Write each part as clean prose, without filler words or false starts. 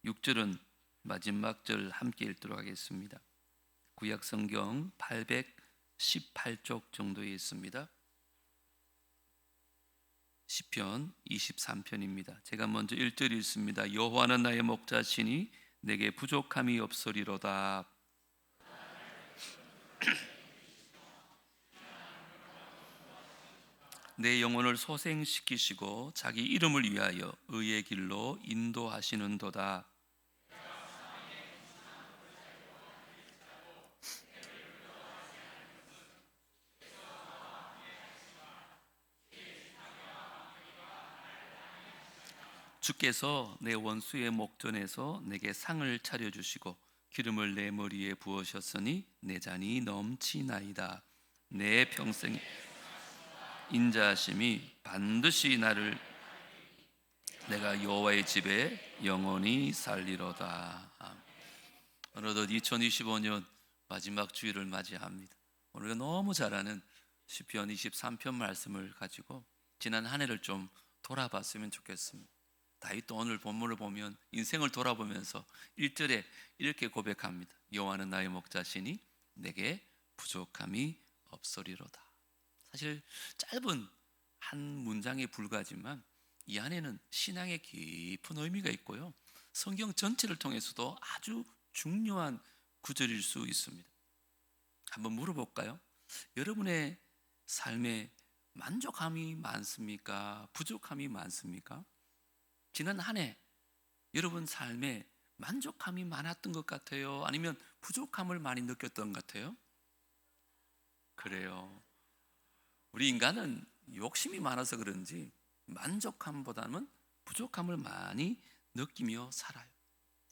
6절은 마지막 절 함께 읽도록 하겠습니다. 구약 성경 818쪽 정도에 있습니다. 시편 23편입니다. 제가 먼저 1절 읽습니다. 여호와는 나의 목자시니 내게 부족함이 없으리로다. 내 영혼을 소생시키시고 자기 이름을 위하여 의의 길로 인도하시는도다. 주께서 내 원수의 목전에서 내게 상을 차려주시고 기름을 내 머리에 부으셨으니 내 잔이 넘치나이다. 내 평생 인자하심이 반드시 나를 내가 여호와의 집에 영원히 살리로다. 어느덧 2025년 마지막 주일을 맞이합니다. 우리가 너무 잘 아는 시편 23편 말씀을 가지고 지난 한 해를 좀 돌아봤으면 좋겠습니다. 다윗도 오늘 본문을 보면 인생을 돌아보면서 1절에 이렇게 고백합니다. 여호와는 나의 목자시니 내게 부족함이 없으리로다. 사실 짧은 한 문장에 불과하지만 이 안에는 신앙의 깊은 의미가 있고요, 성경 전체를 통해서도 아주 중요한 구절일 수 있습니다. 한번 물어볼까요? 여러분의 삶에 만족함이 많습니까? 부족함이 많습니까? 지난 한 해 여러분 삶에 만족함이 많았던 것 같아요? 아니면 부족함을 많이 느꼈던 것 같아요? 그래요. 우리 인간은 욕심이 많아서 그런지 만족함보다는 부족함을 많이 느끼며 살아요.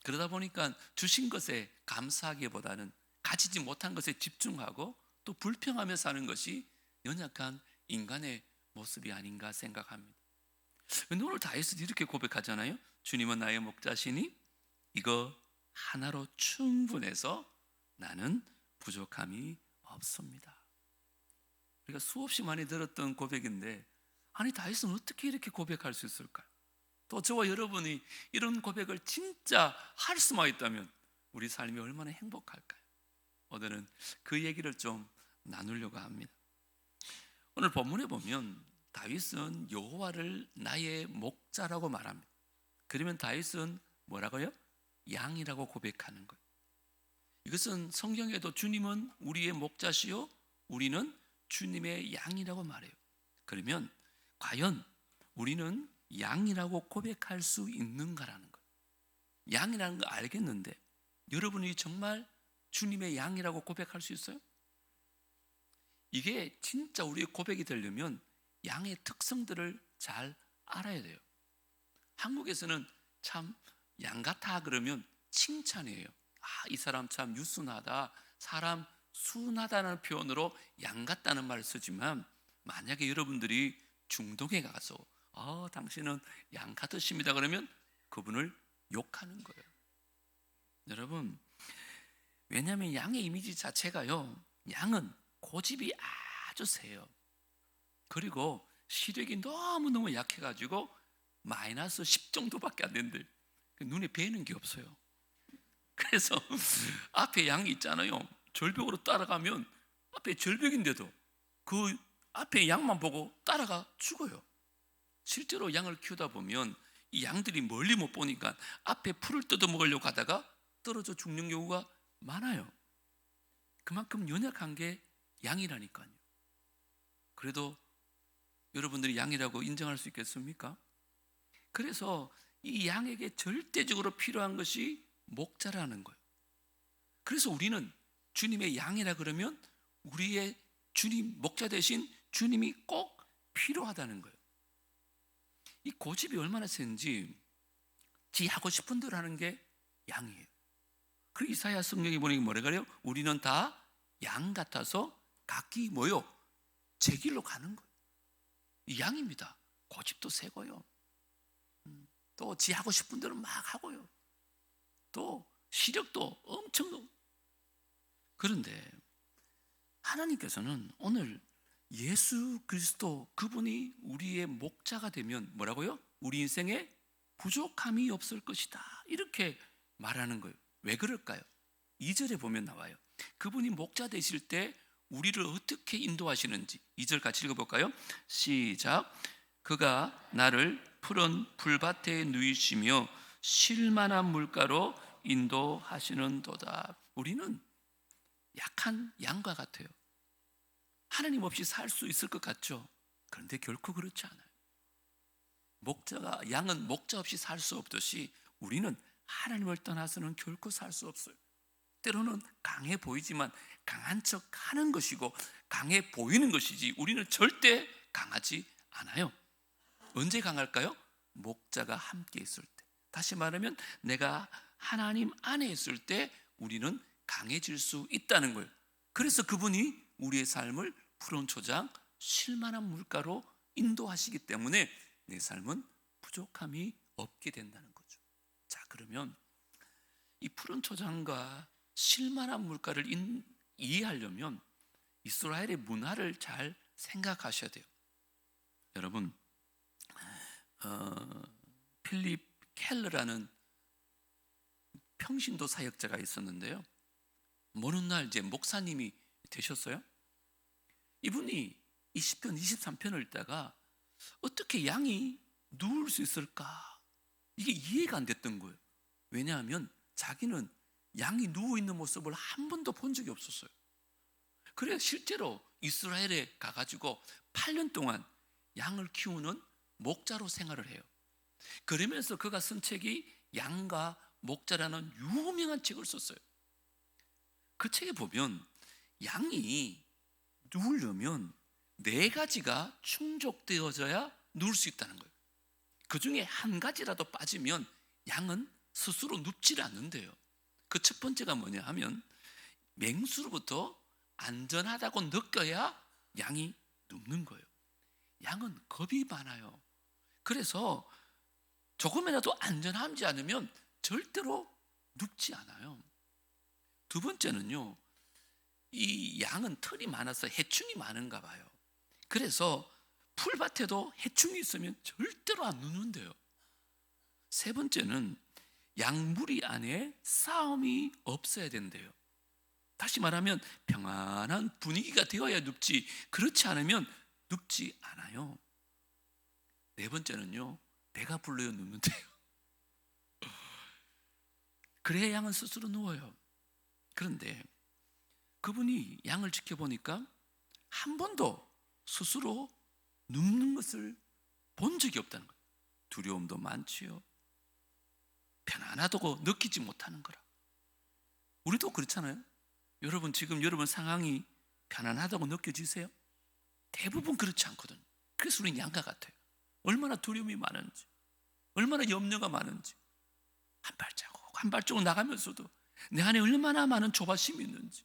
그러다 보니까 주신 것에 감사하기보다는 가지지 못한 것에 집중하고 또 불평하며 사는 것이 연약한 인간의 모습이 아닌가 생각합니다. 근데 오늘 다윗은 이렇게 고백하잖아요. 주님은 나의 목자시니 이거 하나로 충분해서 나는 부족함이 없습니다. 우리가 수없이 많이 들었던 고백인데, 아니 다윗은 어떻게 이렇게 고백할 수 있을까요? 또 저와 여러분이 이런 고백을 진짜 할 수만 있다면 우리 삶이 얼마나 행복할까요? 오늘은 그 얘기를 좀 나누려고 합니다. 오늘 본문에 보면 다윗은 여호와를 나의 목자라고 말합니다. 그러면 다윗은 뭐라고요? 양이라고 고백하는 거예요. 이것은 성경에도 주님은 우리의 목자시요 우리는 주님의 양이라고 말해요. 그러면 과연 우리는 양이라고 고백할 수 있는가라는 거예요. 양이라는 거 알겠는데 여러분이 정말 주님의 양이라고 고백할 수 있어요? 이게 진짜 우리의 고백이 되려면 양의 특성들을 잘 알아야 돼요. 한국에서는 참 양 같아 그러면 칭찬이에요. 이 사람 참 유순하다, 사람 순하다는 표현으로 양 같다는 말을 쓰지만, 만약에 여러분들이 중동에 가서 당신은 양 같으십니다 그러면 그분을 욕하는 거예요. 여러분, 왜냐하면 양의 이미지 자체가요, 양은 고집이 아주 세요. 그리고 시력이 너무너무 약해가지고 마이너스 10 정도밖에 안 된대. 눈에 뵈는 게 없어요. 그래서 앞에 양이 있잖아요. 절벽으로 따라가면 앞에 절벽인데도 그 앞에 양만 보고 따라가 죽어요. 실제로 양을 키우다 보면 이 양들이 멀리 못 보니까 앞에 풀을 뜯어먹으려고 하다가 떨어져 죽는 경우가 많아요. 그만큼 연약한 게 양이라니까요. 그래도 여러분들이 양이라고 인정할 수 있겠습니까? 그래서 이 양에게 절대적으로 필요한 것이 목자라는 거예요. 그래서 우리는 주님의 양이라 그러면 우리의 주님, 목자 대신 주님이 꼭 필요하다는 거예요. 이 고집이 얼마나 센지 지 하고 싶은 대로 하는 게 양이에요. 그 이사야 성경에 보니 뭐라 그래요? 우리는 다 양 같아서 각기 뭐요? 제 길로 가는 거예요. 이 양입니다. 고집도 세고요. 또 지 하고 싶은 대로 막 하고요. 또 시력도 엄청. 그런데 하나님께서는 오늘 예수 그리스도 그분이 우리의 목자가 되면 뭐라고요? 우리 인생의 부족함이 없을 것이다. 이렇게 말하는 거예요. 왜 그럴까요? 2절에 보면 나와요. 그분이 목자 되실 때 우리를 어떻게 인도하시는지 2절 같이 읽어볼까요? 시작. 그가 나를 푸른 풀밭에 누이시며 쉴만한 물가로 인도하시는도다. 우리는 약한 양과 같아요. 하나님 없이 살 수 있을 것 같죠? 그런데 결코 그렇지 않아요. 양은 목자 없이 살 수 없듯이 우리는 하나님을 떠나서는 결코 살 수 없어요. 때로는 강해 보이지만 강한 척 하는 것이고 강해 보이는 것이지 우리는 절대 강하지 않아요. 언제 강할까요? 목자가 함께 있을 때. 다시 말하면 내가 하나님 안에 있을 때 우리는 강해질 수 있다는 거예요. 그래서 그분이 우리의 삶을 푸른 초장, 쉴만한 물가로 인도하시기 때문에 내 삶은 부족함이 없게 된다는 거죠. 자, 그러면 이 푸른 초장과 쉴만한 물가를 이해하려면 이스라엘의 문화를 잘 생각하셔야 돼요. 여러분, 필립 켈러라는 평신도 사역자가 있었는데요. 어느 날 이제 목사님이 되셨어요. 이분이 이 시편 23편을 읽다가 어떻게 양이 누울 수 있을까? 이게 이해가 안 됐던 거예요. 왜냐하면 자기는 양이 누워있는 모습을 한 번도 본 적이 없었어요. 그래서 실제로 이스라엘에 가가지고 8년 동안 양을 키우는 목자로 생활을 해요. 그러면서 그가 쓴 책이 양과 목자라는 유명한 책을 썼어요. 그 책에 보면 양이 누우려면 4가지가 충족되어져야 누울 수 있다는 거예요. 그 중에 한 가지라도 빠지면 양은 스스로 눕질 않는데요. 그 첫 번째가 뭐냐 하면 맹수로부터 안전하다고 느껴야 양이 눕는 거예요. 양은 겁이 많아요. 그래서 조금이라도 안전하지 않으면 절대로 눕지 않아요. 두 번째는요, 이 양은 털이 많아서 해충이 많은가 봐요. 그래서 풀밭에도 해충이 있으면 절대로 안 눕는데요. 세 번째는 양무리 안에 싸움이 없어야 된대요. 다시 말하면 평안한 분위기가 되어야 눕지, 그렇지 않으면 눕지 않아요. 네 번째는요, 배가 불러야 눕는데요. 그래야 양은 스스로 누워요. 그런데 그분이 양을 지켜보니까 한 번도 스스로 눕는 것을 본 적이 없다는 거예요. 두려움도 많지요. 편안하다고 느끼지 못하는 거라. 우리도 그렇잖아요. 여러분 지금 여러분 상황이 편안하다고 느껴지세요? 대부분 그렇지 않거든요. 그래서 우리는 양과 같아요. 얼마나 두려움이 많은지, 얼마나 염려가 많은지, 한 발자국 한 발자국 나가면서도 내 안에 얼마나 많은 조바심이 있는지.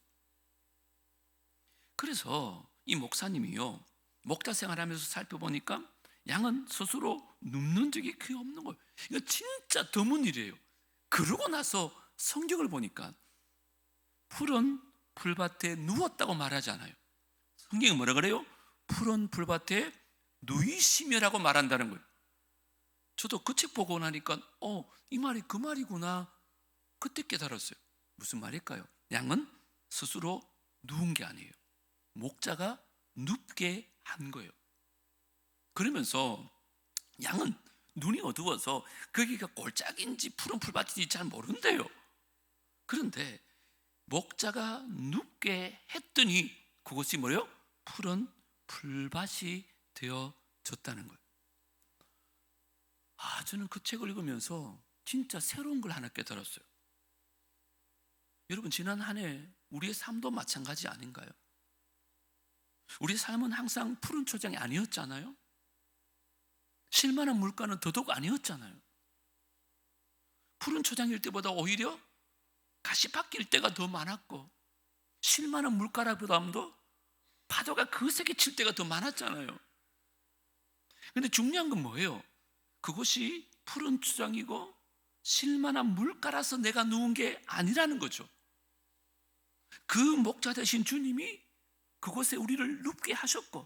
그래서 이 목사님이요, 목자 생활하면서 살펴보니까 양은 스스로 눕는 적이 거의 없는 거예요. 이거 진짜 드문 일이에요. 그러고 나서 성경을 보니까 푸른 풀밭에 누웠다고 말하지 않아요. 성경이 뭐라 그래요? 푸른 풀밭에 누이시며라고 말한다는 거예요. 저도 그 책 보고 나니까 이 말이 그 말이구나, 그때 깨달았어요. 무슨 말일까요? 양은 스스로 누운 게 아니에요. 목자가 눕게 한 거예요. 그러면서 양은 눈이 어두워서 거기가 골짜기인지 푸른 풀밭인지 잘 모른대요. 그런데 목자가 눕게 했더니 그것이 뭐예요? 푸른 풀밭이 되어졌다는 거예요. 저는 그 책을 읽으면서 진짜 새로운 걸 하나 깨달았어요. 여러분, 지난 한 해 우리의 삶도 마찬가지 아닌가요? 우리의 삶은 항상 푸른 초장이 아니었잖아요. 쉴만한 물가는 더더욱 아니었잖아요. 푸른 초장일 때보다 오히려 가시밭길 때가 더 많았고, 쉴만한 물가라보다도 파도가 거세게 칠 때가 더 많았잖아요. 그런데 중요한 건 뭐예요? 그것이 푸른 초장이고 쉴만한 물가라서 내가 누운 게 아니라는 거죠. 그 목자 되신 주님이 그곳에 우리를 눕게 하셨고,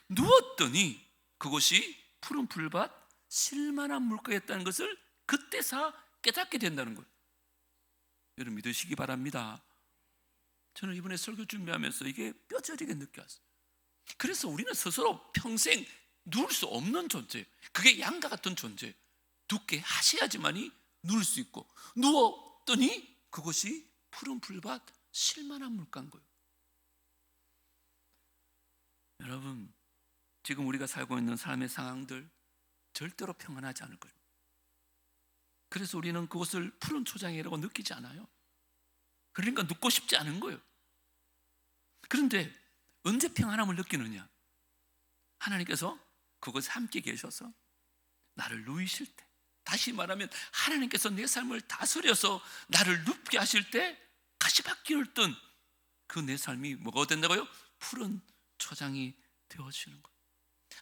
누웠더니 그것이 푸른 풀밭, 실만한 물가였다는 것을 그때서 깨닫게 된다는 거예요. 여러분 믿으시기 바랍니다. 저는 이번에 설교 준비하면서 이게 뼈저리게 느껴왔어요. 그래서 우리는 스스로 평생 누울 수 없는 존재예요. 그게 양과 같은 존재예요. 눕게 하셔야지만이 누울 수 있고, 누웠더니 그것이 푸른 풀밭 실만한 물가인 거예요. 여러분, 지금 우리가 살고 있는 삶의 상황들 절대로 평안하지 않을 거예요. 그래서 우리는 그것을 푸른 초장이라고 느끼지 않아요. 그러니까 눕고 싶지 않은 거예요. 그런데 언제 평안함을 느끼느냐? 하나님께서 그것에 함께 계셔서 나를 누이실 때, 다시 말하면 하나님께서 내 삶을 다스려서 나를 눕게 하실 때 가시밭길 뜬 그 내 삶이 뭐가 된다고요? 푸른 초장이 되어지는 거예요.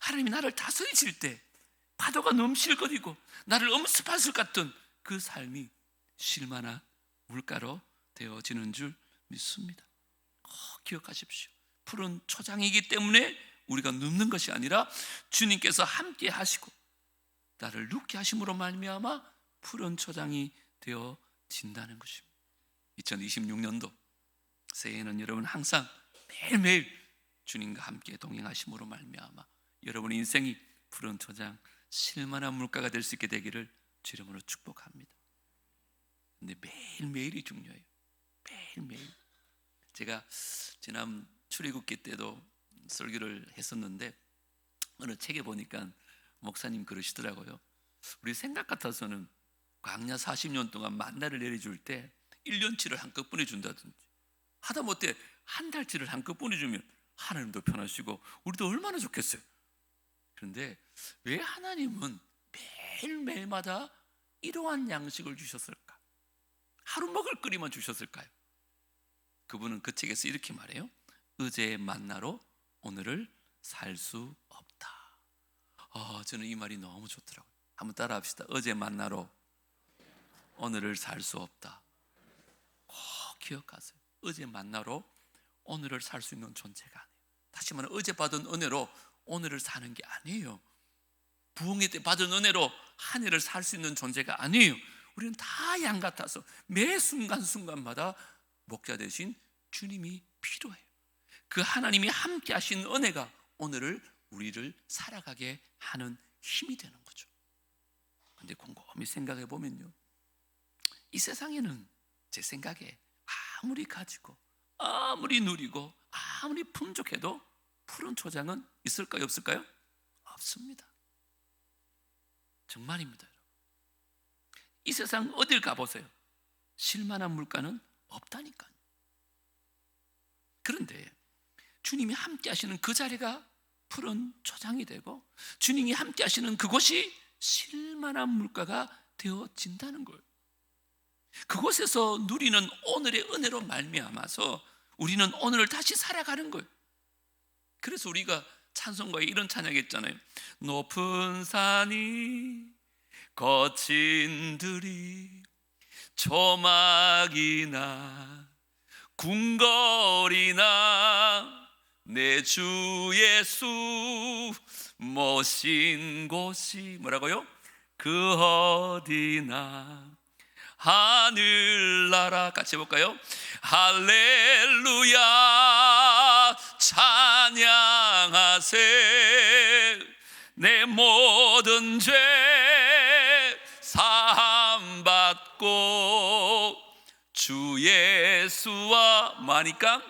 하나님이 나를 다스리실 때 파도가 넘실거리고 나를 엄습하실 같은 그 삶이 실만한 물가로 되어지는 줄 믿습니다. 꼭 기억하십시오. 푸른 초장이기 때문에 우리가 눕는 것이 아니라 주님께서 함께 하시고 나를 눕게 하심으로 말미암아 푸른 초장이 되어진다는 것입니다. 2026년도 새해에는 여러분 항상 매일매일 주님과 함께 동행하심으로 말미암아 여러분의 인생이 푸른 초장 실만한 물가가 될 수 있게 되기를 주 이름으로 축복합니다. 근데 매일매일이 중요해요. 매일매일. 제가 지난 출애굽기 때도 설교를 했었는데 어느 책에 보니까 목사님 그러시더라고요. 우리 생각 같아서는 광야 40년 동안 만나를 내려줄 때 1년치를 한꺼번에 준다든지 하다못해 한 달치를 한꺼번에 주면 하나님도 편하시고 우리도 얼마나 좋겠어요. 그런데 왜 하나님은 매일매일마다 이러한 양식을 주셨을까? 하루 먹을 거리만 주셨을까요? 그분은 그 책에서 이렇게 말해요. 어제의 만나로 오늘을 살 수 없다. 저는 이 말이 너무 좋더라고요. 한번 따라 합시다. 어제 만나로 오늘을 살 수 없다. 꼭 기억하세요. 어제 만나로 오늘을 살 수 있는 존재가 아니에요. 다시 말하면 어제 받은 은혜로 오늘을 사는 게 아니에요. 부흥회 때 받은 은혜로 한 해를 살 수 있는 존재가 아니에요. 우리는 다 양 같아서 매 순간순간마다 목자 되신 주님이 필요해요. 그 하나님이 함께 하신 은혜가 오늘을 우리를 살아가게 하는 힘이 되는 거죠. 근데 곰곰이 생각해 보면요, 이 세상에는 제 생각에 아무리 가지고 아무리 누리고 아무리 풍족해도 푸른 초장은 있을까요? 없을까요? 없습니다. 정말입니다. 여러분. 이 세상 어딜 가보세요. 실만한 물가는 없다니까요. 그런데 주님이 함께 하시는 그 자리가 푸른 초장이 되고 주님이 함께 하시는 그곳이 실만한 물가가 되어진다는 거예요. 그곳에서 누리는 오늘의 은혜로 말미암아서 우리는 오늘을 다시 살아가는 거예요. 그래서 우리가 찬송가에 이런 찬양했잖아요. 높은 산이 거친 들이 조막이나 궁궐이나 내 주 예수 모신 곳이 뭐라고요? 그 어디나 하늘나라 같이 해볼까요? 할렐루야 찬양하세 내 모든 죄 사함받고 주 예수와 뭐하니까?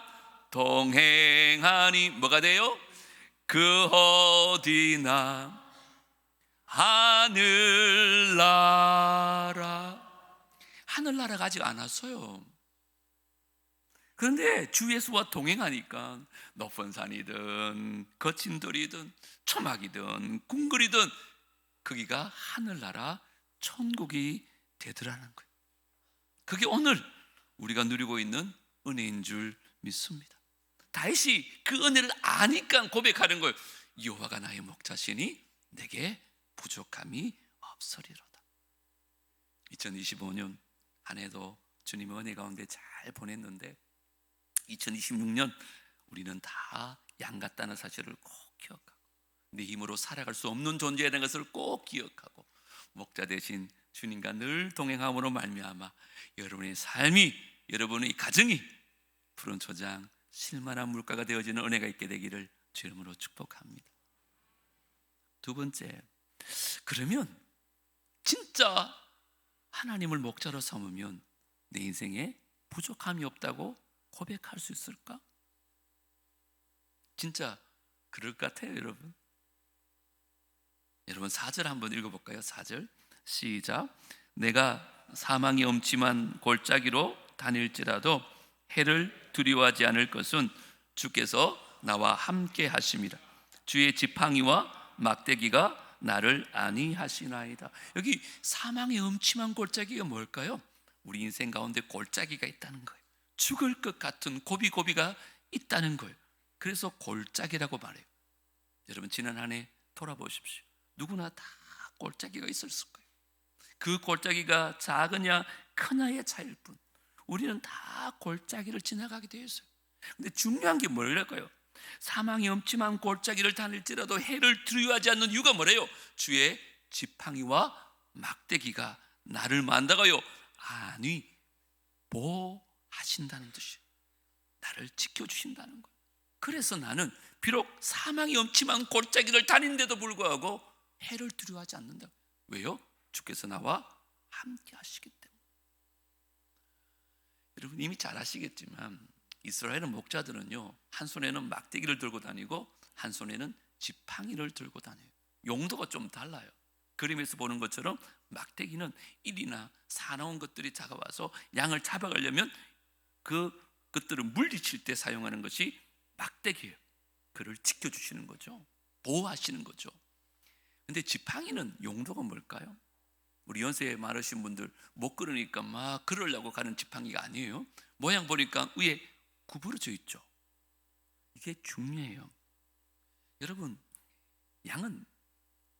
동행하니 뭐가 돼요? 그 어디나 하늘나라. 하늘나라가 아직 안 왔어요. 그런데 주 예수와 동행하니까 높은 산이든 거친 들이든 초막이든 궁궐이든 거기가 하늘나라 천국이 되더라는 거예요. 그게 오늘 우리가 누리고 있는 은혜인 줄 믿습니다. 다윗이 그 은혜를 아니까 고백하는 거예요. 여호와가 나의 목자시니 내게 부족함이 없으리로다. 2025년 한 해도 주님의 은혜 가운데 잘 보냈는데 2026년 우리는 다 양 같다는 사실을 꼭 기억하고 내 힘으로 살아갈 수 없는 존재라는 것을 꼭 기억하고 목자 되신 주님과 늘 동행함으로 말미암아 여러분의 삶이, 여러분의 가정이 푸른 초장 실만한 물가가 되어지는 은혜가 있게 되기를 주 이름으로 축복합니다. 두 번째, 그러면 진짜 하나님을 목자로 삼으면 내 인생에 부족함이 없다고 고백할 수 있을까? 진짜 그럴 것 같아요, 여러분. 여러분 4절 한번 읽어볼까요? 4절 시작. 내가 사망의 엄침한 골짜기로 다닐지라도 해를 두려워하지 않을 것은 주께서 나와 함께 하심이라. 주의 지팡이와 막대기가 나를 안위하시나이다. 여기 사망의 엄침한 골짜기가 뭘까요? 우리 인생 가운데 골짜기가 있다는 거예요. 죽을 것 같은 고비고비가 있다는 거예요. 그래서 골짜기라고 말해요. 여러분 지난 한 해 돌아보십시오. 누구나 다 골짜기가 있었을 거예요. 그 골짜기가 작으냐 크냐의 차이일 뿐 우리는 다 골짜기를 지나가게 되어 있어요. 근데 중요한 게 뭘까요? 사망이 엄침한 골짜기를 다닐지라도 해를 두려워하지 않는 이유가 뭐래요? 주의 지팡이와 막대기가 나를 만다가요 아니 보호하신다는 뜻이에요. 나를 지켜주신다는 거예요. 그래서 나는 비록 사망이 엄침한 골짜기를 다니는데도 불구하고 해를 두려워하지 않는다. 왜요? 주께서 나와 함께 하시기 때문에. 여러분 이미 잘 아시겠지만 이스라엘의 목자들은요 한 손에는 막대기를 들고 다니고 한 손에는 지팡이를 들고 다녀요. 용도가 좀 달라요. 그림에서 보는 것처럼 막대기는 일이나 사나운 것들이 다가와서 양을 잡아가려면 그것들을 물리칠 때 사용하는 것이 막대기예요. 그를 지켜주시는 거죠. 보호하시는 거죠. 근데 지팡이는 용도가 뭘까요? 우리 연세 많으신 분들 못 걸으니까 막 걸으려고 가는 지팡이가 아니에요. 모양 보니까 위에 구부러져 있죠. 이게 중요해요. 여러분 양은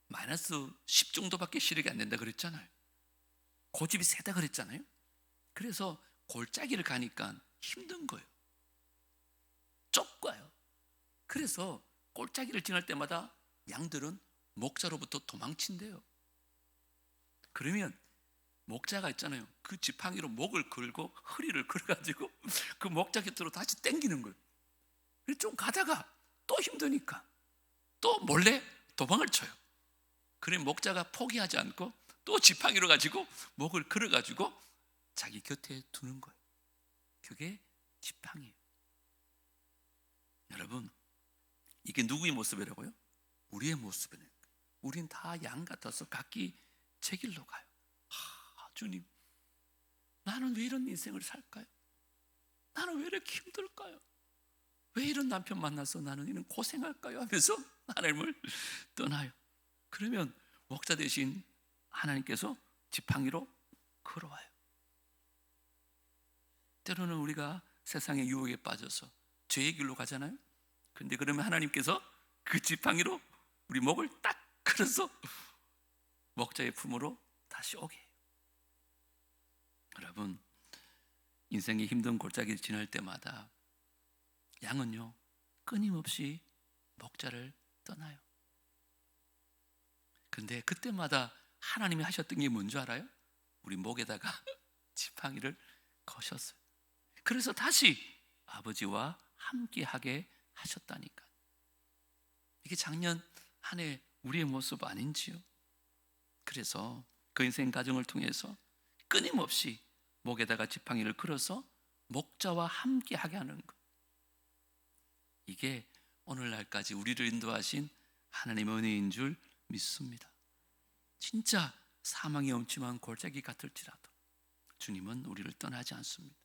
마이너스 10 정도밖에 시력이 안 된다 그랬잖아요. 고집이 세다 그랬잖아요. 그래서 골짜기를 가니까 힘든 거예요. 좁고요. 그래서 골짜기를 지날 때마다 양들은 목자로부터 도망친대요. 그러면 목자가 있잖아요. 그 지팡이로 목을 걸고 허리를 걸어가지고 그 목자 곁으로 다시 당기는 거예요. 좀 가다가 또 힘드니까 또 몰래 도망을 쳐요. 그러면 목자가 포기하지 않고 또 지팡이로 가지고 목을 걸어가지고 자기 곁에 두는 거예요. 그게 지팡이에요. 여러분 이게 누구의 모습이라고요? 우리의 모습이에요. 우린 다 양 같아서 각기 제 길로 가요. 주님 나는 왜 이런 인생을 살까요? 나는 왜 이렇게 힘들까요? 왜 이런 남편 만나서 나는 이런 고생할까요? 하면서 하나님을 떠나요. 그러면 목자 대신 하나님께서 지팡이로 걸어와요. 때로는 우리가 세상의 유혹에 빠져서 죄의 길로 가잖아요. 근데 그러면 하나님께서 그 지팡이로 우리 목을 딱 걸어서 목자의 품으로 다시 오게 해요. 여러분 인생의 힘든 골짜기를 지날 때마다 양은요 끊임없이 목자를 떠나요. 근데 그때마다 하나님이 하셨던 게 뭔지 알아요? 우리 목에다가 지팡이를 거셨어요. 그래서 다시 아버지와 함께하게 하셨다니까. 이게 작년 한 해 우리의 모습 아닌지요? 그래서 그 인생 가정을 통해서 끊임없이 목에다가 지팡이를 걸어서 목자와 함께하게 하는 것. 이게 오늘날까지 우리를 인도하신 하나님의 은혜인 줄 믿습니다. 진짜 사망이 엄침한 골짜기 같을지라도 주님은 우리를 떠나지 않습니다.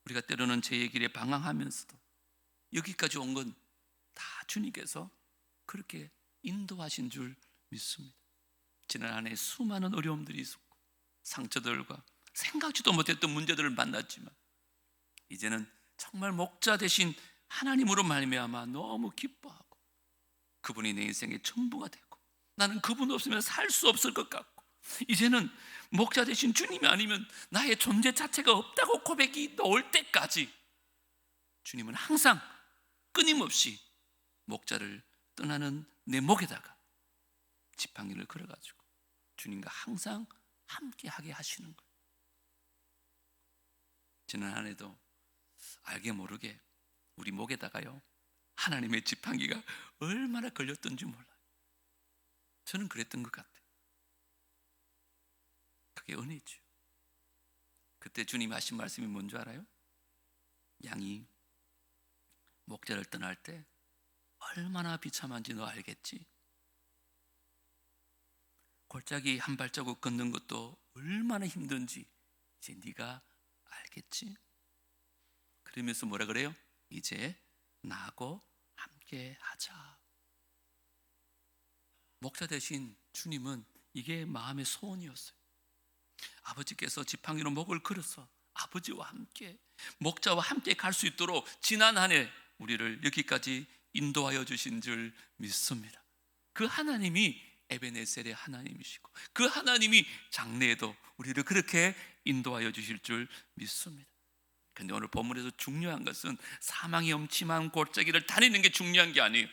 우리가 때로는 죄의 길에 방황하면서도 여기까지 온 건 다 주님께서 그렇게 인도하신 줄 믿습니다. 지난 한 해 수많은 어려움들이 있었고 상처들과 생각지도 못했던 문제들을 만났지만 이제는 정말 목자 되신 하나님으로 말미암아 너무 기뻐하고 그분이 내 인생의 전부가 되고 나는 그분 없으면 살 수 없을 것 같고 이제는 목자 되신 주님이 아니면 나의 존재 자체가 없다고 고백이 나올 때까지 주님은 항상 끊임없이 목자를 떠나는 내 목에다가 지팡이를 걸어가지고 주님과 항상 함께하게 하시는 거예요. 지난 한 해도 알게 모르게 우리 목에다가요 하나님의 지팡이가 얼마나 걸렸던지 몰라요. 저는 그랬던 것 같아요. 그게 은혜죠. 그때 주님이 하신 말씀이 뭔지 알아요? 양이 목자를 떠날 때 얼마나 비참한지 너 알겠지? 골짜기 한 발자국 걷는 것도 얼마나 힘든지 이제 네가 알겠지? 그러면서 뭐라 그래요? 이제 나하고 함께 하자. 목자 대신 주님은 이게 마음의 소원이었어요. 아버지께서 지팡이로 목을 걸어서 아버지와 함께 목자와 함께 갈 수 있도록 지난 한 해 우리를 여기까지 인도하여 주신 줄 믿습니다. 그 하나님이 에베네셀의 하나님이시고 그 하나님이 장래에도 우리를 그렇게 인도하여 주실 줄 믿습니다. 그런데 오늘 본문에서 중요한 것은 사망의 엄침한 골짜기를 다니는 게 중요한 게 아니에요.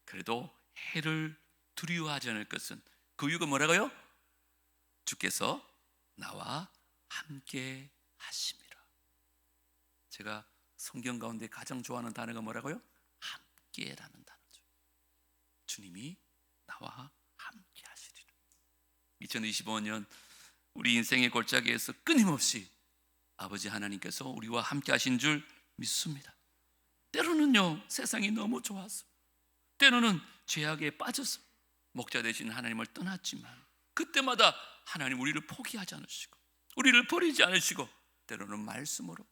그래도 해를 두려워하지 않을 것은 그 이유가 뭐라고요? 주께서 나와 함께 하심이라. 제가 성경 가운데 가장 좋아하는 단어가 뭐라고요? 함께라는 단어죠. 주님이 나와 함께 하시리라. 2025년 우리 인생의 골짜기에서 끊임없이 아버지 하나님께서 우리와 함께 하신 줄 믿습니다. 때로는요 세상이 너무 좋아서, 때로는 죄악에 빠져서 목자 되신 하나님을 떠났지만 그때마다 하나님 우리를 포기하지 않으시고 우리를 버리지 않으시고 때로는 말씀으로,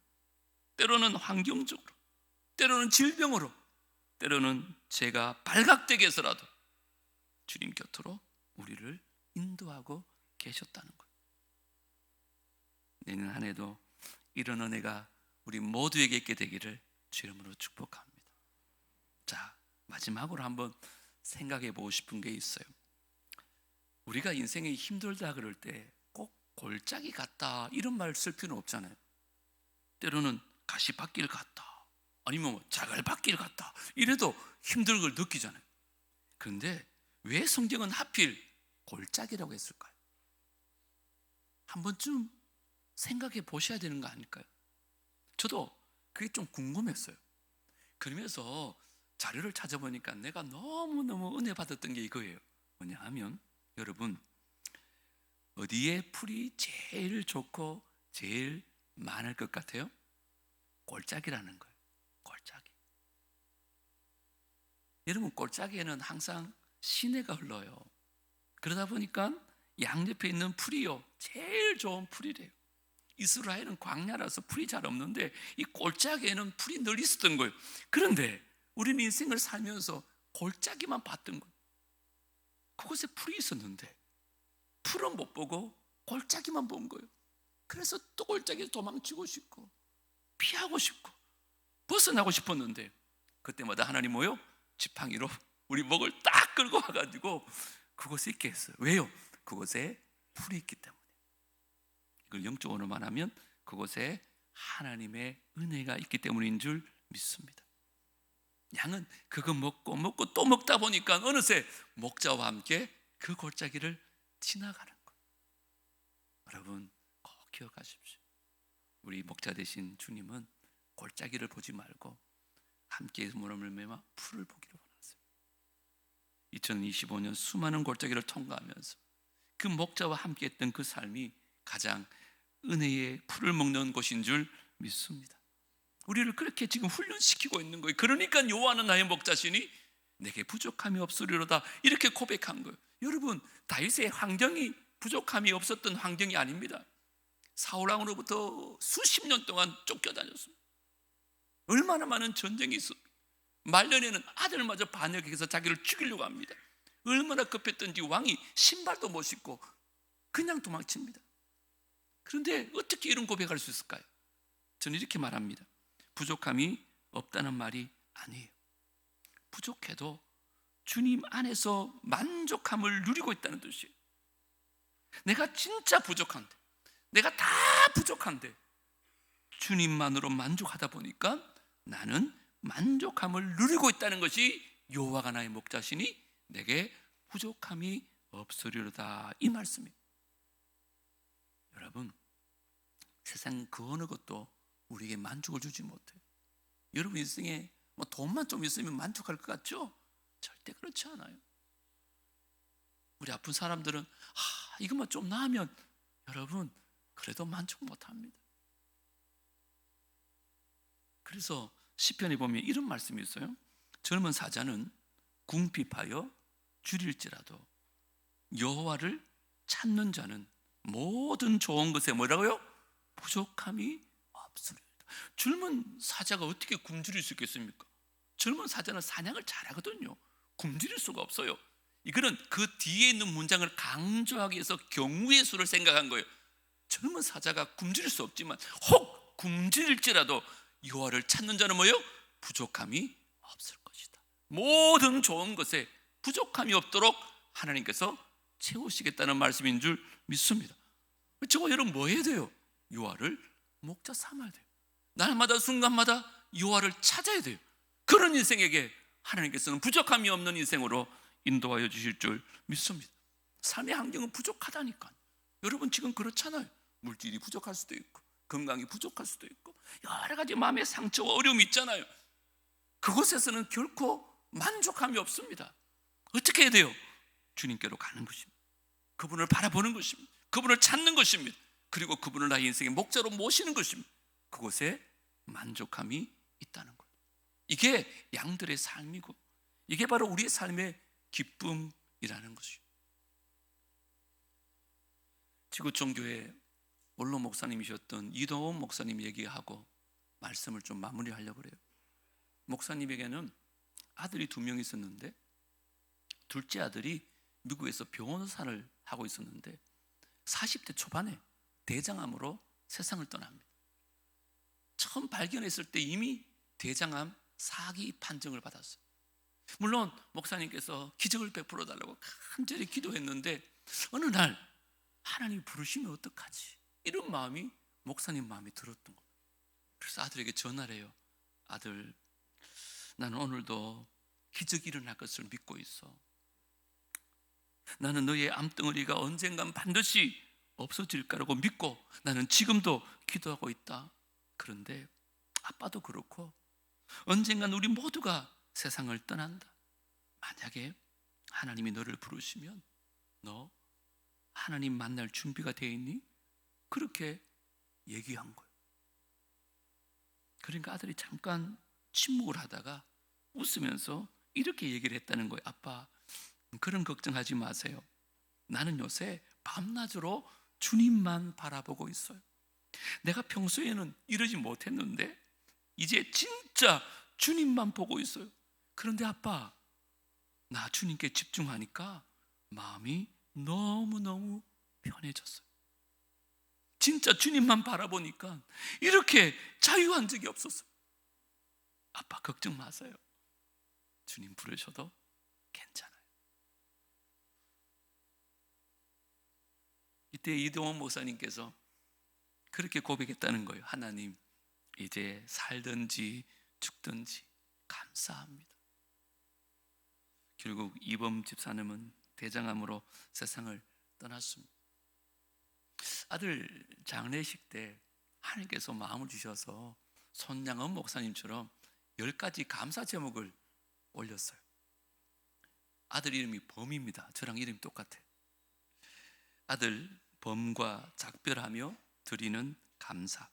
때로는 환경적으로, 때로는 질병으로, 때로는 제가 발각되게 해서라도 주님 곁으로 우리를 인도하고 계셨다는 거예요. 내년 한 해도 이런 은혜가 우리 모두에게 있게 되기를 주 이름으로 축복합니다. 자, 마지막으로 한번 생각해 보고 싶은 게 있어요. 우리가 인생이 힘들다 그럴 때 꼭 골짜기 같다 이런 말 쓸 필요는 없잖아요. 때로는 가시밭길 같다, 아니면 자갈밭길 같다 이래도 힘든 걸 느끼잖아요. 그런데 왜 성경은 하필 골짜기라고 했을까요? 한 번쯤 생각해 보셔야 되는 거 아닐까요? 저도 그게 좀 궁금했어요. 그러면서 자료를 찾아보니까 내가 너무너무 은혜 받았던 게 이거예요. 뭐냐 하면 여러분, 어디에 풀이 제일 좋고 제일 많을 것 같아요? 골짜기라는 거예요. 골짜기. 여러분, 골짜기에는 항상 시내가 흘러요. 그러다 보니까 양옆에 있는 풀이요 제일 좋은 풀이래요. 이스라엘은 광야라서 풀이 잘 없는데 이 골짜기에는 풀이 늘 있었던 거예요. 그런데 우리는 인생을 살면서 골짜기만 봤던 거예요. 그곳에 풀이 있었는데 풀은 못 보고 골짜기만 본 거예요. 그래서 또 골짜기에서 도망치고 싶고 피하고 싶고 벗어나고 싶었는데 그때마다 하나님 뭐요? 지팡이로 우리 목을 딱 끌고 와가지고 그곳에 있게 했어요. 왜요? 그곳에 풀이 있기 때문에. 이걸 영적으로 말하면 그곳에 하나님의 은혜가 있기 때문인 줄 믿습니다. 양은 그거 먹고 또 먹다 보니까 어느새 목자와 함께 그 골짜기를 지나가는 거예요. 여러분 꼭 기억하십시오. 우리 목자 되신 주님은 골짜기를 보지 말고 함께 물음을 매마 풀을 보기를 원하세요. 2025년 수많은 골짜기를 통과하면서 그 목자와 함께 했던 그 삶이 가장 은혜의 풀을 먹는 곳인 줄 믿습니다. 우리를 그렇게 지금 훈련시키고 있는 거예요. 그러니까 여호와는 나의 목자시니 내게 부족함이 없으리로다 이렇게 고백한 거예요. 여러분, 다윗의 환경이 부족함이 없었던 환경이 아닙니다. 사울 왕으로부터 수십 년 동안 쫓겨다녔습니다. 얼마나 많은 전쟁이 있었습니까? 말년에는 아들마저 반역해서 자기를 죽이려고 합니다. 얼마나 급했던지 왕이 신발도 못 신고 그냥 도망칩니다. 그런데 어떻게 이런 고백할 수 있을까요? 저는 이렇게 말합니다. 부족함이 없다는 말이 아니에요. 부족해도 주님 안에서 만족함을 누리고 있다는 뜻이에요. 내가 진짜 부족한데, 내가 다 부족한데 주님만으로 만족하다 보니까 나는 만족함을 누리고 있다는 것이 여호와가 나의 목자시니 내게 부족함이 없으리로다. 이 말씀이에요. 여러분, 세상 그 어느 것도 우리에게 만족을 주지 못해요. 여러분 인생에 뭐 돈만 좀 있으면 만족할 것 같죠? 절대 그렇지 않아요. 우리 아픈 사람들은 이것만 좀 나으면 여러분 그래도 만족 못합니다. 그래서 시편에 보면 이런 말씀이 있어요. 젊은 사자는 궁핍하여 줄일지라도 여호와를 찾는 자는 모든 좋은 것에 뭐라고요? 부족함이 없으리라. 젊은 사자가 어떻게 굶주릴 수 있겠습니까? 젊은 사자는 사냥을 잘하거든요. 굶주릴 수가 없어요. 이거는 그 뒤에 있는 문장을 강조하기 위해서 경우의 수를 생각한 거예요. 젊은 사자가 굶주릴 수 없지만 혹 굶주릴지라도 여호와를 찾는 자는 뭐예요? 부족함이 없을 것이다. 모든 좋은 것에 부족함이 없도록 하나님께서 채우시겠다는 말씀인 줄 믿습니다. 저와 여러분 뭐 해야 돼요? 여호와를 목자 삼아야 돼요. 날마다 순간마다 여호와를 찾아야 돼요. 그런 인생에게 하나님께서는 부족함이 없는 인생으로 인도하여 주실 줄 믿습니다. 삶의 환경은 부족하다니까. 여러분 지금 그렇잖아요. 물질이 부족할 수도 있고 건강이 부족할 수도 있고 여러 가지 마음의 상처와 어려움이 있잖아요. 그곳에서는 결코 만족함이 없습니다. 어떻게 해야 돼요? 주님께로 가는 것입니다. 그분을 바라보는 것입니다. 그분을 찾는 것입니다. 그리고 그분을 나의 인생의 목자로 모시는 것입니다. 그곳에 만족함이 있다는 것. 이게 양들의 삶이고 이게 바로 우리의 삶의 기쁨이라는 것이죠. 지구촌교회 원로 목사님이셨던 이동원 목사님 얘기하고 말씀을 좀 마무리하려고 그래요. 목사님에게는 아들이 2명 있었는데 둘째 아들이 미국에서 변호사를 하고 있었는데 40대 초반에 대장암으로 세상을 떠납니다. 처음 발견했을 때 이미 대장암 4기 판정을 받았어요. 물론 목사님께서 기적을 베풀어 달라고 간절히 기도했는데 어느 날 하나님이 부르시면 어떡하지? 이런 마음이 목사님 마음이 들었던 거예요. 그래서 아들에게 전화를 해요. 아들, 나는 오늘도 기적이 일어날 것을 믿고 있어. 나는 너의 암덩어리가 언젠간 반드시 없어질 거라고 믿고 나는 지금도 기도하고 있다. 그런데 아빠도 그렇고 언젠간 우리 모두가 세상을 떠난다. 만약에 하나님이 너를 부르시면 너 하나님 만날 준비가 되어 있니? 그렇게 얘기한 거예요. 그러니까 아들이 잠깐 침묵을 하다가 웃으면서 이렇게 얘기를 했다는 거예요. 아빠, 그런 걱정하지 마세요. 나는 요새 밤낮으로 주님만 바라보고 있어요. 내가 평소에는 이러지 못했는데 이제 진짜 주님만 보고 있어요. 그런데 아빠, 나 주님께 집중하니까 마음이 너무너무 편해졌어요. 진짜 주님만 바라보니까 이렇게 자유한 적이 없었어요. 아빠 걱정 마세요. 주님 부르셔도 괜찮아요. 이때 이동원 목사님께서 그렇게 고백했다는 거예요. 하나님, 이제 살든지 죽든지 감사합니다. 결국 이범 집사님은 대장암으로 세상을 떠났습니다. 아들 장례식 때 하나님께서 마음을 주셔서 손양은 목사님처럼 10가지 감사 제목을 올렸어요. 아들 이름이 범입니다. 저랑 이름이 똑같아요. 아들 범과 작별하며 드리는 감사.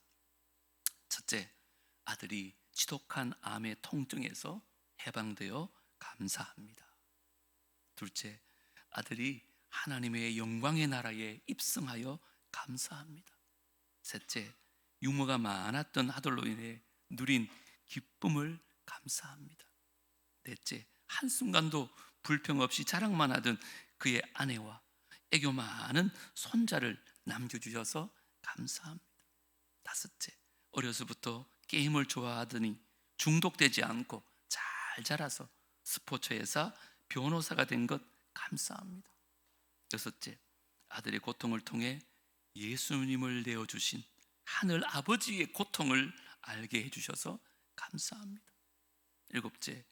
첫째, 아들이 지독한 암의 통증에서 해방되어 감사합니다. 둘째, 아들이 하나님의 영광의 나라에 입성하여 감사합니다. 셋째, 유머가 많았던 아들로 인해 누린 기쁨을 감사합니다. 넷째, 한순간도 불평 없이 자랑만 하던 그의 아내와 애교 많은 손자를 남겨주셔서 감사합니다. 다섯째, 어려서부터 게임을 좋아하더니 중독되지 않고 잘 자라서 스포츠회사 변호사가 된 것 감사합니다. 여섯째, 아들의 고통을 통해 예수님을 내어주신 하늘 아버지의 고통을 알게 해주셔서 감사합니다. 일곱째,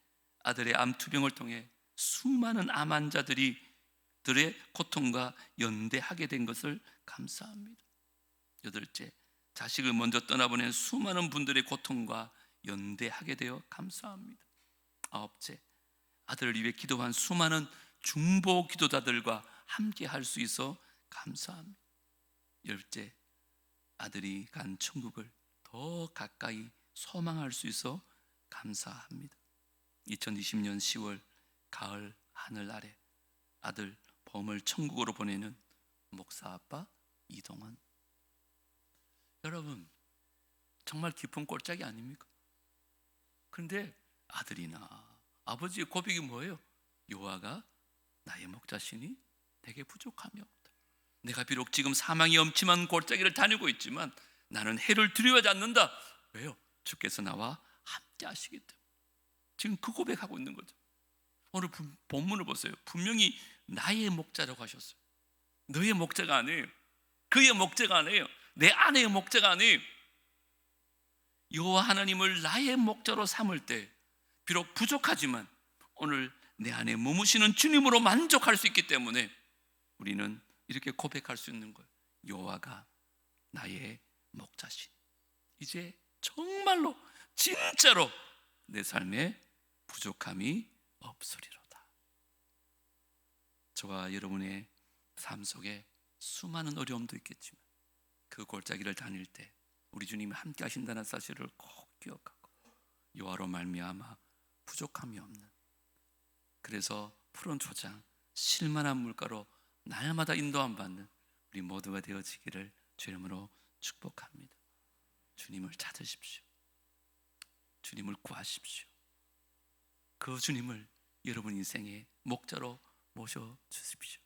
아들의 암투병을 통해 수많은 암 환자들이 들의 고통과 연대하게 된 것을 감사합니다. 여덟째, 자식을 먼저 떠나보낸 수많은 분들의 고통과 연대하게 되어 감사합니다. 아홉째, 아들을 위해 기도한 수많은 중보 기도자들과 함께 할 수 있어 감사합니다. 열째, 아들이 간 천국을 더 가까이 소망할 수 있어 감사합니다. 2020년 10월 가을 하늘 아래 아들 범을 천국으로 보내는 목사 아빠 이동환. 여러분, 정말 깊은 꼴짝이 아닙니까? 그런데 아들이나 아버지의 고백이 뭐예요? 여호와가 나의 목자시니 내게 부족함이 없다. 내가 비록 지금 사망이 엄침한 골짜기를 다니고 있지만 나는 해를 두려워하지 않는다. 왜요? 주께서 나와 함께 하시기 때문에. 지금 그 고백하고 있는 거죠. 오늘 본문을 보세요. 분명히 나의 목자라고 하셨어요. 너의 목자가 아니에요. 그의 목자가 아니에요. 내 아내의 목자가 아니에요. 여호와 하나님을 나의 목자로 삼을 때 비록 부족하지만 오늘 내 안에 머무시는 주님으로 만족할 수 있기 때문에 우리는 이렇게 고백할 수 있는 거예요. 여호와가 나의 목자시니 이제 정말로 진짜로 내 삶에 부족함이 없으리로다. 저와 여러분의 삶 속에 수많은 어려움도 있겠지만 그 골짜기를 다닐 때 우리 주님이 함께 하신다는 사실을 꼭 기억하고 여호와로 말미암아 부족함이 없는, 그래서 푸른 초장 실만한 물가로 날마다 인도함 받는 우리 모두가 되어지기를 주 이름으로 축복합니다. 주님을 찾으십시오. 주님을 구하십시오. 그 주님을 여러분 인생의 목자로 모셔주십시오.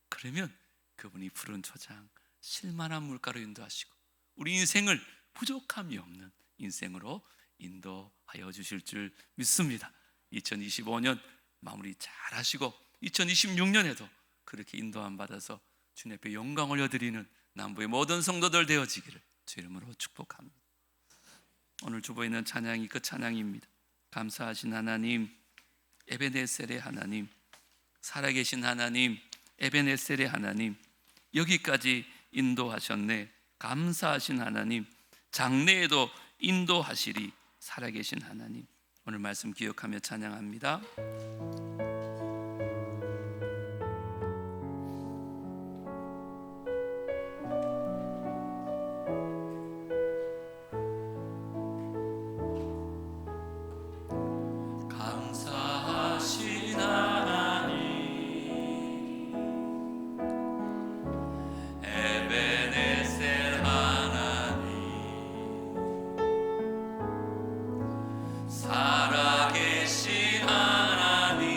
그러면 그분이 푸른 초장 실만한 물가로 인도하시고 우리 인생을 부족함이 없는 인생으로 인도하여 주실 줄 믿습니다. 2025년 마무리 잘 하시고 2026년에도 그렇게 인도함 받아서 주님 앞에 영광 올려드리는 남부의 모든 성도들 되어지기를 주 이름으로 축복합니다. 오늘 주보에 있는 찬양이 그 찬양입니다. 감사하신 하나님, 에베네셀의 하나님, 살아계신 하나님, 에베네셀의 하나님, 여기까지 인도하셨네. 감사하신 하나님, 장래에도 인도하시리 살아계신 하나님. 오늘 말씀 기억하며 찬양합니다. 감사하신 하나님, 에베네셀 하나님, 살아계신 하나님,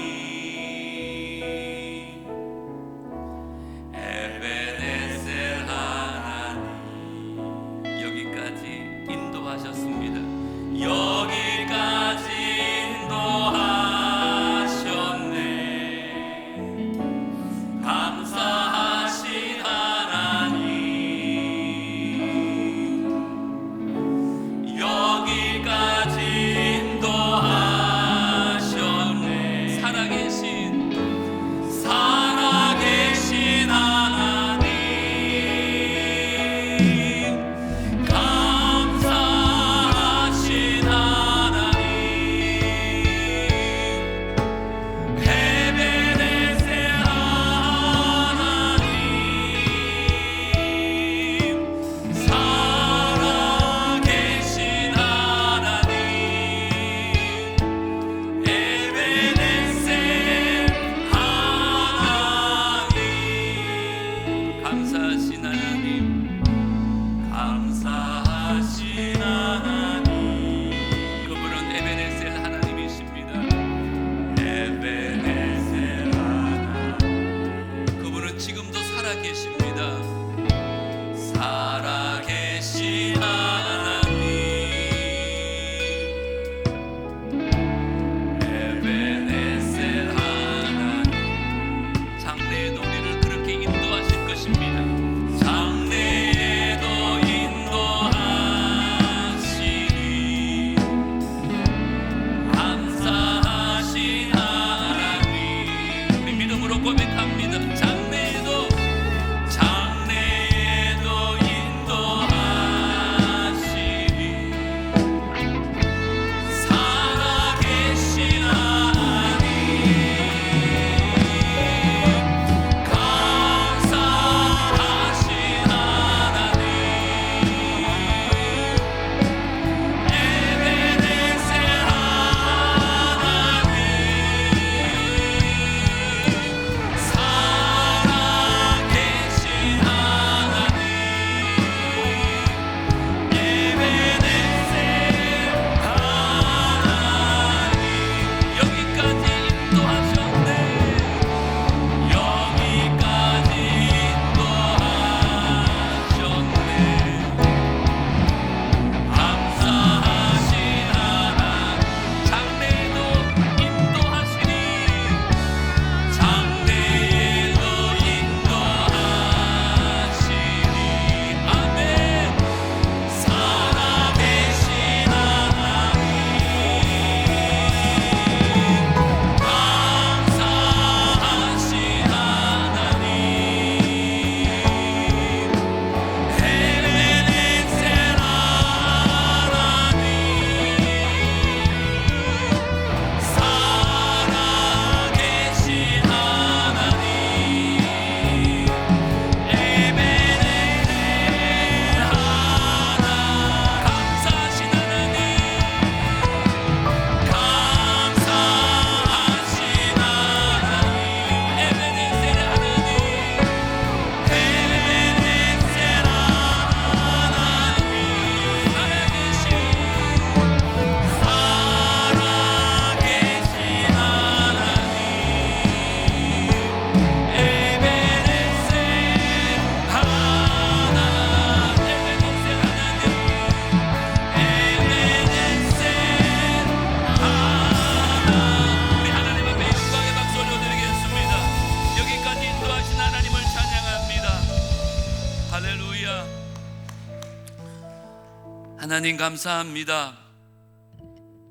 하나님 감사합니다.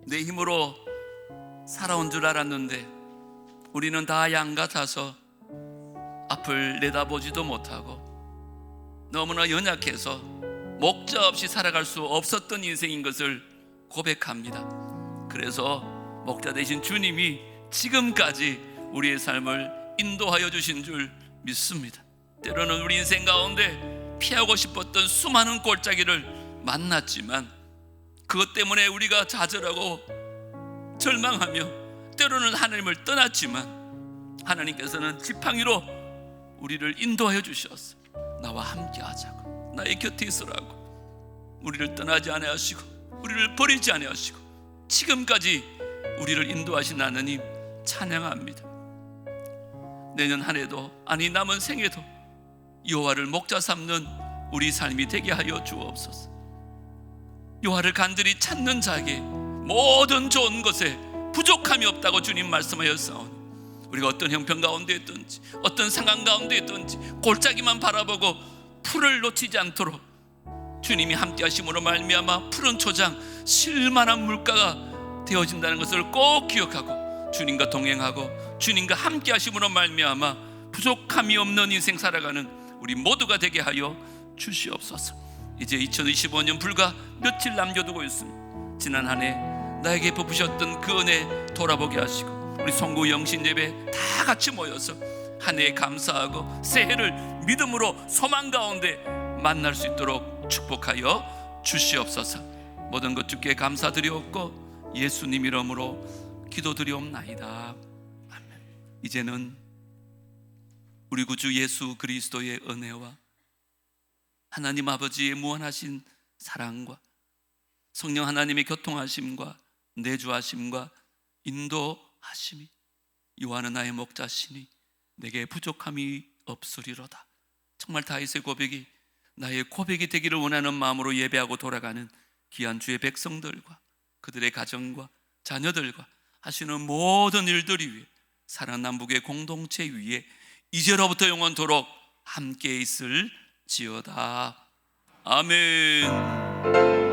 내 힘으로 살아온 줄 알았는데 우리는 다 양 같아서 앞을 내다보지도 못하고 너무나 연약해서 목자 없이 살아갈 수 없었던 인생인 것을 고백합니다. 그래서 목자 되신 주님이 지금까지 우리의 삶을 인도하여 주신 줄 믿습니다. 때로는 우리 인생 가운데 피하고 싶었던 수많은 골짜기를 만났지만 그것 때문에 우리가 좌절하고 절망하며 때로는 하나님을 떠났지만 하나님께서는 지팡이로 우리를 인도하여 주셨어. 나와 함께 하자고, 나의 곁에 있으라고. 우리를 떠나지 아니하시고 우리를 버리지 아니하시고 지금까지 우리를 인도하신 하나님 찬양합니다. 내년 한 해도, 아니 남은 생에도 여호와를 목자 삼는 우리 삶이 되게 하여 주옵소서. 여호와를 간절히 찾는 자에게 모든 좋은 것에 부족함이 없다고 주님 말씀하였사오니 우리가 어떤 형편 가운데 있든지 어떤 상황 가운데 있든지 골짜기만 바라보고 풀을 놓치지 않도록 주님이 함께 하심으로 말미암아 푸른 초장 쉴만한 물가가 되어진다는 것을 꼭 기억하고 주님과 동행하고 주님과 함께 하심으로 말미암아 부족함이 없는 인생 살아가는 우리 모두가 되게 하여 주시옵소서. 이제 2025년 불과 며칠 남겨두고 있습니다. 지난 한 해 나에게 베푸셨던 그 은혜 돌아보게 하시고 우리 송구 영신 예배 다 같이 모여서 한 해에 감사하고 새해를 믿음으로 소망 가운데 만날 수 있도록 축복하여 주시옵소서. 모든 것 주께 감사드리옵고 예수님 이름으로 기도드리옵나이다. 아멘. 이제는 우리 구주 예수 그리스도의 은혜와 하나님 아버지의 무한하신 사랑과 성령 하나님의 교통하심과 내주하심과 인도하심이 여호와는 나의 목자시니 내게 부족함이 없으리로다. 정말 다윗의 고백이 나의 고백이 되기를 원하는 마음으로 예배하고 돌아가는 귀한 주의 백성들과 그들의 가정과 자녀들과 하시는 모든 일들이 위해 살아남북의 공동체 위에 이제로부터 영원토록 함께 있을지어다. 아멘.